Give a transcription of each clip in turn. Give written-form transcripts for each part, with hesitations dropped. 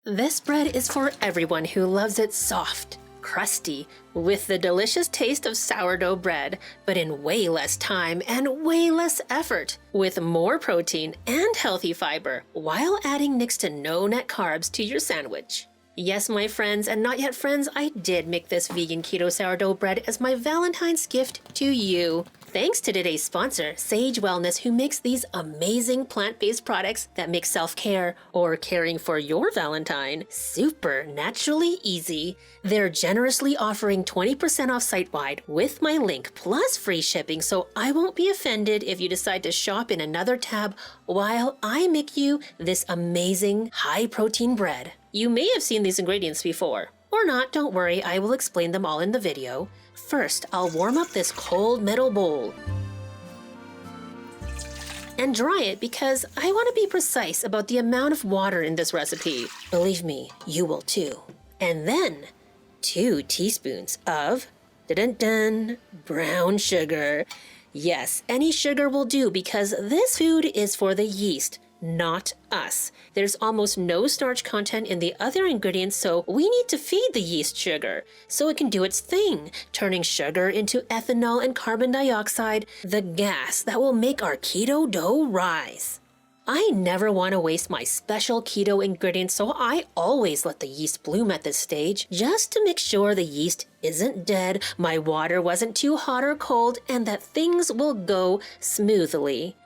This bread is for everyone who loves it soft, crusty, with the delicious taste of sourdough bread, but in way less time and way less effort, with more protein and healthy fiber, while adding next to no net carbs to your sandwich. Yes, my friends and not yet friends, I did make this vegan keto sourdough bread as my Valentine's gift to you. Thanks to today's sponsor, Sage Wellness, who makes these amazing plant-based products that make self-care or caring for your Valentine super naturally easy. They're generously offering 20% off site-wide with my link plus free shipping, so I won't be offended if you decide to shop in another tab while I make you this amazing high-protein bread. You may have seen these ingredients before. Or not, don't worry, I will explain them all in the video. First, I'll warm up this cold metal bowl and dry it because I want to be precise about the amount of water in this recipe. Believe me, you will too. And then 2 teaspoons of brown sugar. Yes, any sugar will do because this food is for the yeast, not us. There's almost no starch content in the other ingredients, so we need to feed the yeast sugar so it can do its thing, turning sugar into ethanol and carbon dioxide, the gas that will make our keto dough rise. I never want to waste my special keto ingredients, so I always let the yeast bloom at this stage, just to make sure the yeast isn't dead, my water wasn't too hot or cold, and that things will go smoothly.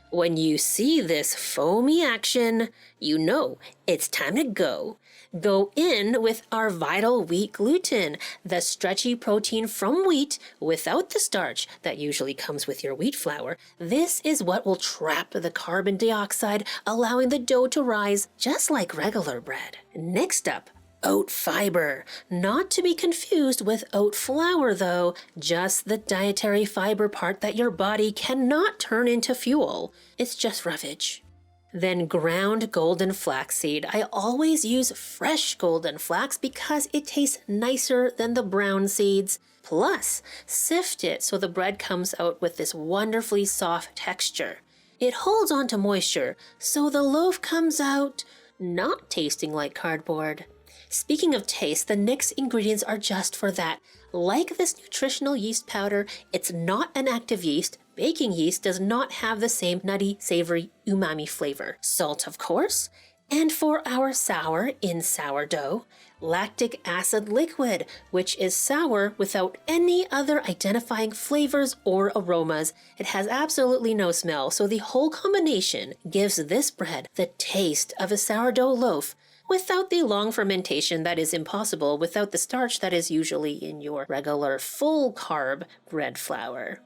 When you see this foamy action, you know it's time to go. Go in with our vital wheat gluten, the stretchy protein from wheat without the starch that usually comes with your wheat flour. This is what will trap the carbon dioxide, allowing the dough to rise just like regular bread. Next up, oat fiber. Not to be confused with oat flour though, just the dietary fiber part that your body cannot turn into fuel. It's just roughage. Then ground golden flaxseed. I always use fresh golden flax because it tastes nicer than the brown seeds. Plus, sift it so the bread comes out with this wonderfully soft texture. It holds on to moisture, so the loaf comes out not tasting like cardboard. Speaking of taste, the next ingredients are just for that. Like this nutritional yeast powder, it's not an active yeast. Baking yeast does not have the same nutty, savory, umami flavor. Salt, of course. And for our sour in sourdough, lactic acid liquid, which is sour without any other identifying flavors or aromas. It has absolutely no smell, so the whole combination gives this bread the taste of a sourdough loaf, without the long fermentation that is impossible without the starch that is usually in your regular full carb bread flour.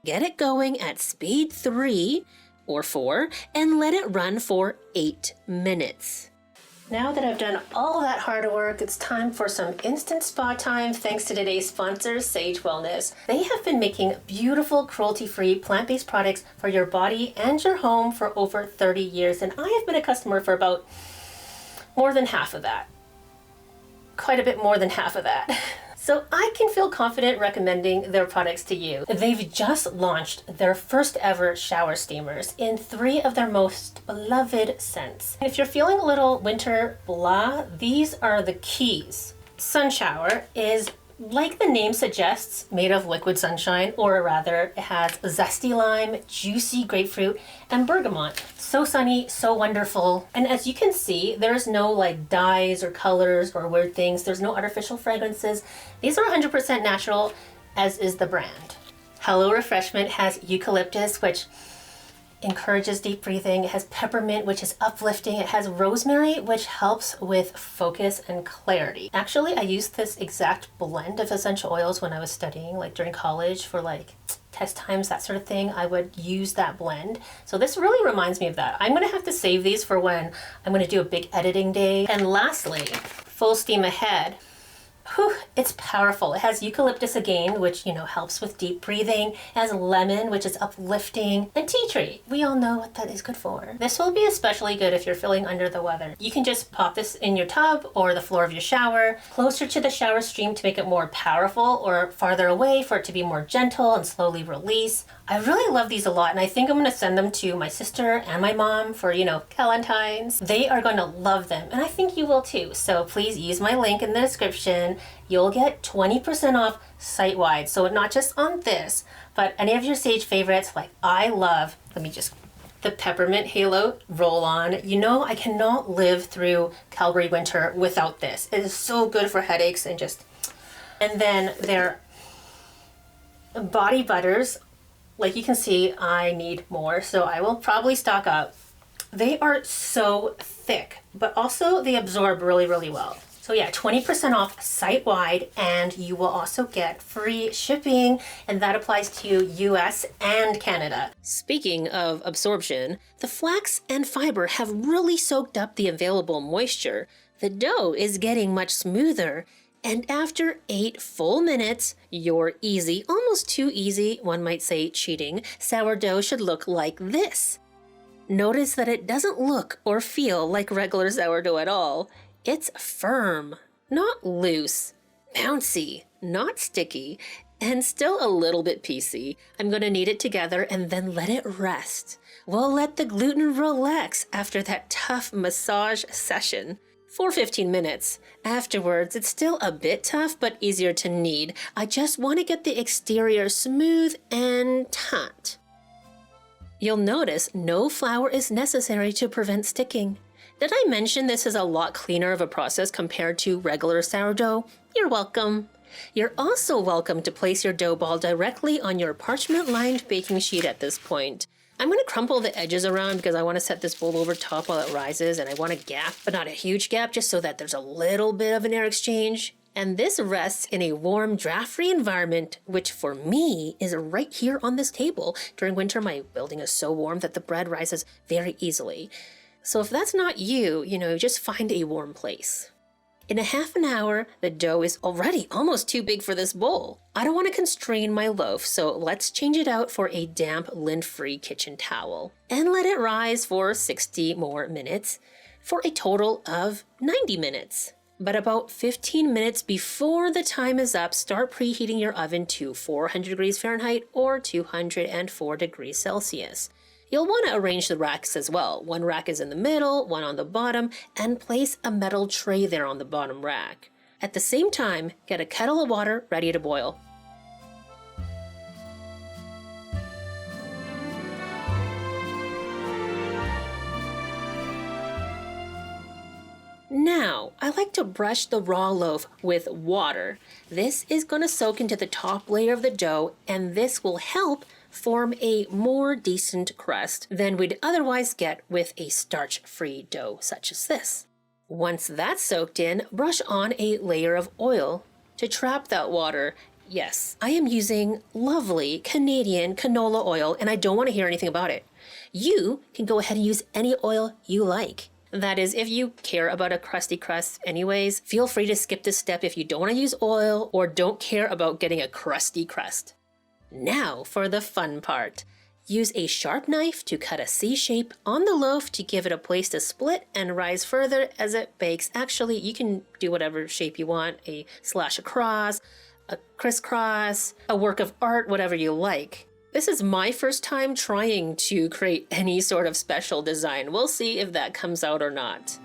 Get it going at speed 3 or 4 and let it run for 8 minutes. Now that I've done all that hard work, it's time for some instant spa time thanks to today's sponsor, Sage Wellness. They have been making beautiful, cruelty-free, plant-based products for your body and your home for over 30 years, and I have been a customer for about more than half of that. Quite a bit more than half of that. So I can feel confident recommending their products to you. They've just launched their first ever shower steamers in 3 of their most beloved scents. If you're feeling a little winter blah, these are the keys. Sun shower is, like the name suggests, made of liquid sunshine, or rather, it has zesty lime, juicy grapefruit, and bergamot. So sunny, so wonderful. And as you can see, there's no like dyes or colors or weird things. There's no artificial fragrances. These are 100% natural, as is the brand. Hello Refreshment has eucalyptus, which encourages deep breathing. It has peppermint, which is uplifting. It has rosemary, which helps with focus and clarity. Actually, I used this exact blend of essential oils when I was studying, like during college for like test times, that sort of thing. I would use that blend. So this really reminds me of that. I'm gonna have to save these for when I'm gonna do a big editing day. And lastly, full steam ahead. Whew, it's powerful. It has eucalyptus again, which, helps with deep breathing. It has lemon, which is uplifting, and tea tree. We all know what that is good for. This will be especially good if you're feeling under the weather. You can just pop this in your tub or the floor of your shower, closer to the shower stream to make it more powerful, or farther away for it to be more gentle and slowly release. I really love these a lot, and I think I'm going to send them to my sister and my mom for, Valentine's. They are going to love them, and I think you will too. So please use my link in the description. You'll get 20% off site-wide. So not just on this, but any of your Sage favorites. Like I love, the peppermint halo roll-on. I cannot live through Calgary winter without this. It is so good for headaches and then their body butters. Like you can see, I need more, so I will probably stock up. They are so thick, but also they absorb really, really well. So yeah, 20% off site-wide, and you will also get free shipping, and that applies to US and Canada. Speaking of absorption, the flax and fiber have really soaked up the available moisture. The dough is getting much smoother. And after 8 full minutes, your easy, almost too easy, one might say cheating, sourdough should look like this. Notice that it doesn't look or feel like regular sourdough at all. It's firm, not loose, bouncy, not sticky, and still a little bit piecey. I'm going to knead it together and then let it rest. We'll let the gluten relax after that tough massage session. For 15 minutes. Afterwards, it's still a bit tough, but easier to knead. I just want to get the exterior smooth and taut. You'll notice no flour is necessary to prevent sticking. Did I mention this is a lot cleaner of a process compared to regular sourdough? You're welcome. You're also welcome to place your dough ball directly on your parchment-lined baking sheet at this point. I'm going to crumple the edges around because I want to set this bowl over top while it rises, and I want a gap, but not a huge gap, just so that there's a little bit of an air exchange. And this rests in a warm, draft-free environment, which for me is right here on this table. During winter, my building is so warm that the bread rises very easily. So if that's not you, just find a warm place. In a half an hour, the dough is already almost too big for this bowl. I don't want to constrain my loaf, so let's change it out for a damp, lint-free kitchen towel. And let it rise for 60 more minutes, for a total of 90 minutes. But about 15 minutes before the time is up, start preheating your oven to 400 degrees Fahrenheit or 204 degrees Celsius. You'll want to arrange the racks as well. One rack is in the middle, one on the bottom, and place a metal tray there on the bottom rack. At the same time, get a kettle of water ready to boil. Now, I like to brush the raw loaf with water. This is going to soak into the top layer of the dough, and this will help form a more decent crust than we'd otherwise get with a starch-free dough such as this. Once that's soaked in, brush on a layer of oil to trap that water. Yes, I am using lovely Canadian canola oil, and I don't want to hear anything about it. You can go ahead and use any oil you like. That is, if you care about a crusty crust anyways, feel free to skip this step if you don't want to use oil or don't care about getting a crusty crust. Now for the fun part. Use a sharp knife to cut a C shape on the loaf to give it a place to split and rise further as it bakes. Actually, you can do whatever shape you want, a slash across, a crisscross, a work of art, whatever you like. This is my first time trying to create any sort of special design. We'll see if that comes out or not.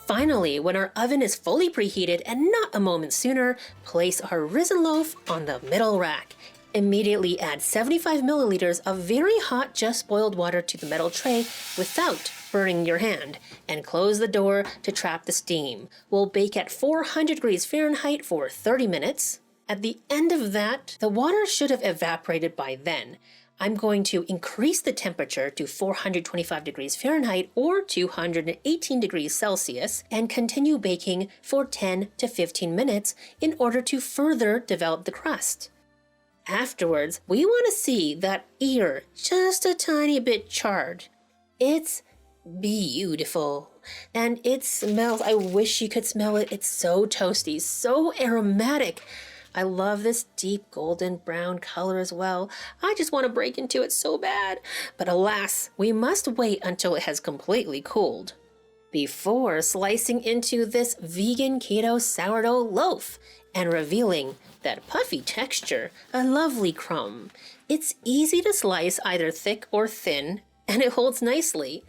Finally, when our oven is fully preheated and not a moment sooner, place our risen loaf on the middle rack. Immediately add 75 milliliters of very hot, just boiled water to the metal tray without burning your hand, and close the door to trap the steam. We'll bake at 400 degrees Fahrenheit for 30 minutes. At the end of that, the water should have evaporated by then. I'm going to increase the temperature to 425 degrees Fahrenheit or 218 degrees Celsius and continue baking for 10 to 15 minutes in order to further develop the crust. Afterwards, we want to see that ear just a tiny bit charred. It's beautiful. And it smells, I wish you could smell it. It's so toasty, so aromatic. I love this deep golden brown color as well. I just want to break into it so bad. But alas, we must wait until it has completely cooled before slicing into this vegan keto sourdough loaf and revealing that puffy texture, a lovely crumb. It's easy to slice either thick or thin, and it holds nicely,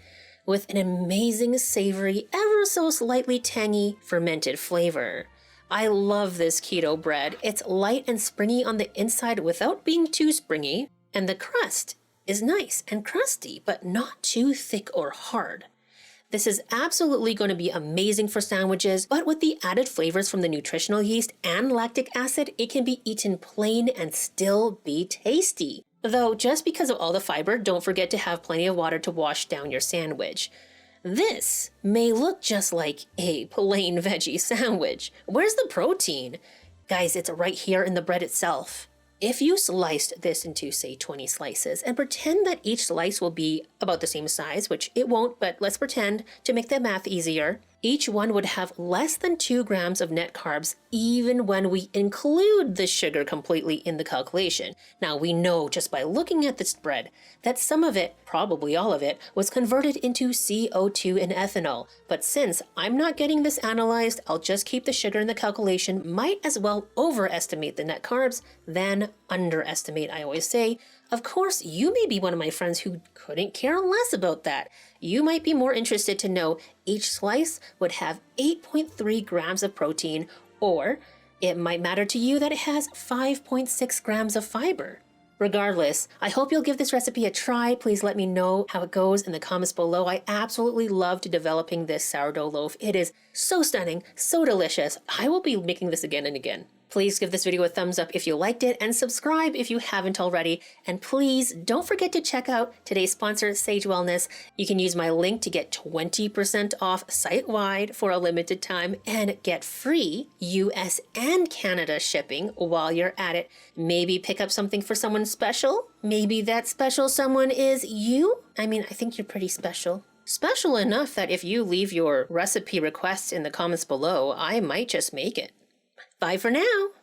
with an amazing savory, ever so slightly tangy, fermented flavor. I love this keto bread. It's light and springy on the inside without being too springy, and the crust is nice and crusty, but not too thick or hard. This is absolutely going to be amazing for sandwiches, but with the added flavors from the nutritional yeast and lactic acid, it can be eaten plain and still be tasty. Though, just because of all the fiber, don't forget to have plenty of water to wash down your sandwich. This may look just like a plain veggie sandwich. Where's the protein? Guys, it's right here in the bread itself. If you sliced this into, say, 20 slices and pretend that each slice will be about the same size, which it won't, but let's pretend to make the math easier, each one would have less than 2 grams of net carbs even when we include the sugar completely in the calculation. Now, we know just by looking at this bread that some of it, probably all of it, was converted into CO2 and ethanol. But since I'm not getting this analyzed, I'll just keep the sugar in the calculation. Might as well overestimate the net carbs than underestimate, I always say. Of course, you may be one of my friends who couldn't care less about that. You might be more interested to know each slice would have 8.3 grams of protein, or it might matter to you that it has 5.6 grams of fiber. Regardless, I hope you'll give this recipe a try. Please let me know how it goes in the comments below. I absolutely loved developing this sourdough loaf. It is so stunning, so delicious. I will be making this again and again. Please give this video a thumbs up if you liked it, and subscribe if you haven't already. And please don't forget to check out today's sponsor, Sage Wellness. You can use my link to get 20% off site-wide for a limited time and get free US and Canada shipping while you're at it. Maybe pick up something for someone special. Maybe that special someone is you. I mean, I think you're pretty special. Special enough that if you leave your recipe requests in the comments below, I might just make it. Bye for now.